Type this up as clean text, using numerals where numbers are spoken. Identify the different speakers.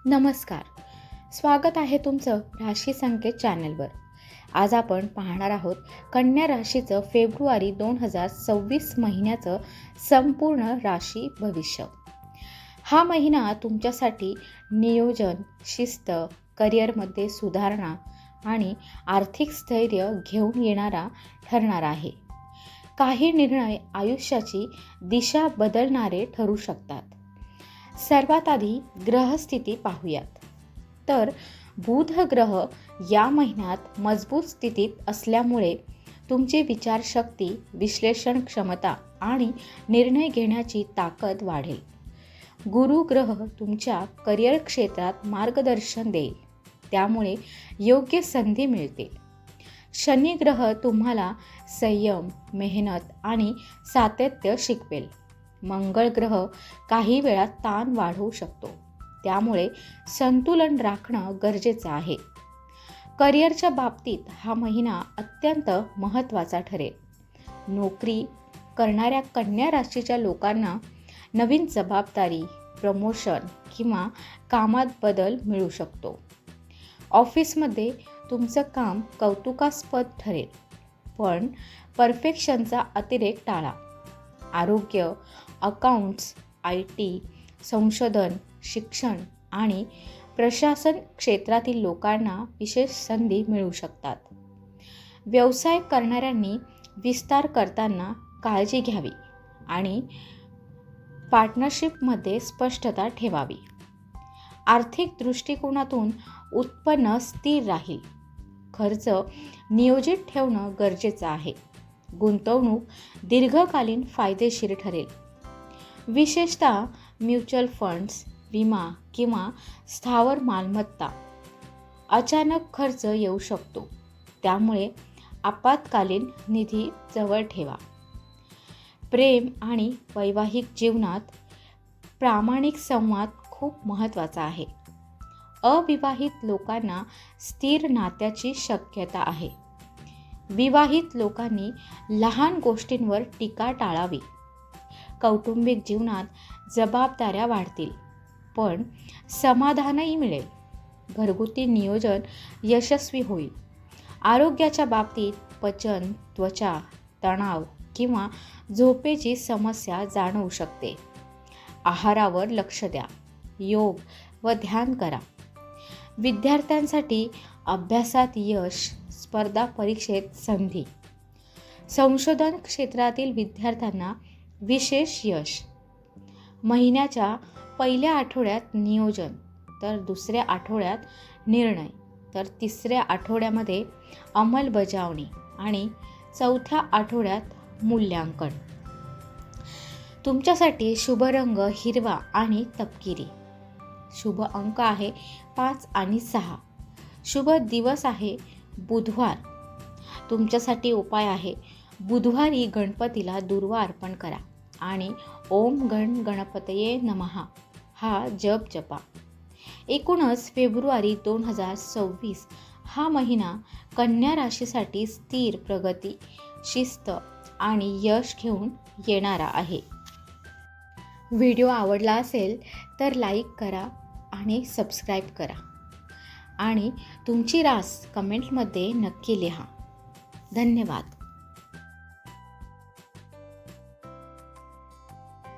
Speaker 1: नमस्कार. स्वागत आहे तुमचं राशी संकेत चॅनलवर. आज आपण पाहणार आहोत कन्या राशीचं फेब्रुवारी 2026 महिन्याचं संपूर्ण राशी भविष्य. हा महिना तुमच्यासाठी नियोजन, शिस्त, करिअरमध्ये सुधारणा आणि आर्थिक स्थैर्य घेऊन येणारा ठरणार आहे. काही निर्णय आयुष्याची दिशा बदलणारे ठरू शकतात. सर्वात आधी ग्रहस्थिती पाहूयात. तर बुध ग्रह या महिन्यात मजबूत स्थितीत असल्यामुळे तुमची विचारशक्ती, विश्लेषण क्षमता आणि निर्णय घेण्याची ताकद वाढेल. गुरु ग्रह तुमच्या करिअर क्षेत्रात मार्गदर्शन देईल, त्यामुळे योग्य संधी मिळते. शनी ग्रह तुम्हाला संयम, मेहनत आणि सातत्य शिकवेल. मंगळ ग्रह काही वेळा ताण वाढवू शकतो, त्यामुळे संतुलन राखणं गरजेचं आहे. करिअरच्या बाबतीत हा महिना अत्यंत महत्त्वाचा ठरेल. नोकरी करणाऱ्या कन्या राशीच्या लोकांना नवीन जबाबदारी, प्रमोशन किंवा कामात बदल मिळू शकतो. ऑफिसमध्ये तुमचं काम कौतुकास्पद ठरेल, पण परफेक्शनचा अतिरेक टाळा. आरोग्य, अकाउंट्स, IT, संशोधन, शिक्षण आणि प्रशासन क्षेत्रातील लोकांना विशेष संधी मिळू शकतात. व्यवसाय करणाऱ्यांनी विस्तार करताना काळजी घ्यावी आणि पार्टनरशिपमध्ये स्पष्टता ठेवावी. आर्थिक दृष्टिकोनातून उत्पन्न स्थिर राहील. खर्च नियोजित ठेवणं गरजेचं आहे. गुंतवणूक दीर्घकालीन फायदेशीर ठरेल. विशेषतः म्युच्युअल फंड्स, विमा किंवा स्थावर मालमत्ता. अचानक खर्च येऊ शकतो, त्यामुळे आपत्कालीन निधी जवळ ठेवा. प्रेम आणि वैवाहिक जीवनात प्रामाणिक संवाद खूप महत्त्वाचा आहे. अविवाहित लोकांना स्थिर नात्याची शक्यता आहे. विवाहित लोकांनी लहान गोष्टींवर टीका टाळावी. कौटुंबिक जीवनात जबाबदाऱ्या वाढतील, पण समाधानही मिळेल. घरगुती नियोजन यशस्वी होईल. आरोग्याच्या बाबतीत पचन, त्वचा, तणाव किंवा झोपेची समस्या जाणवू शकते. आहारावर लक्ष द्या. योग व ध्यान करा. विद्यार्थ्यांसाठी अभ्यासात यश, स्पर्धा परीक्षेत संधी. संशोधन क्षेत्रातील विद्यार्थ्यांना विशेष यश. महिन्याच्या पहिल्या आठवड्यात नियोजन, तर दुसऱ्या आठवड्यात निर्णय, तर तिसऱ्या आठवड्यामध्ये अंमलबजावणी आणि चौथ्या आठवड्यात मूल्यांकन. तुमच्यासाठी शुभ रंग हिरवा आणि तपकिरी. शुभ अंक आहे 5 आणि 6. शुभ दिवस आहे बुधवार. तुमच्यासाठी उपाय आहे बुधवारी गणपतीला दुर्वा अर्पण करा आणि ओम गण गणपतये नमः हा जप जपा. एकूणच फेब्रुवारी 2026 हा महिना कन्या राशीसाठी स्थिर प्रगती, शिस्त आणि यश घेऊन येणारा आहे. व्हिडिओ आवडला असेल तर लाईक करा आणि सबस्क्राईब करा आणि तुमची रास कमेंटमध्ये नक्की लिहा. धन्यवाद.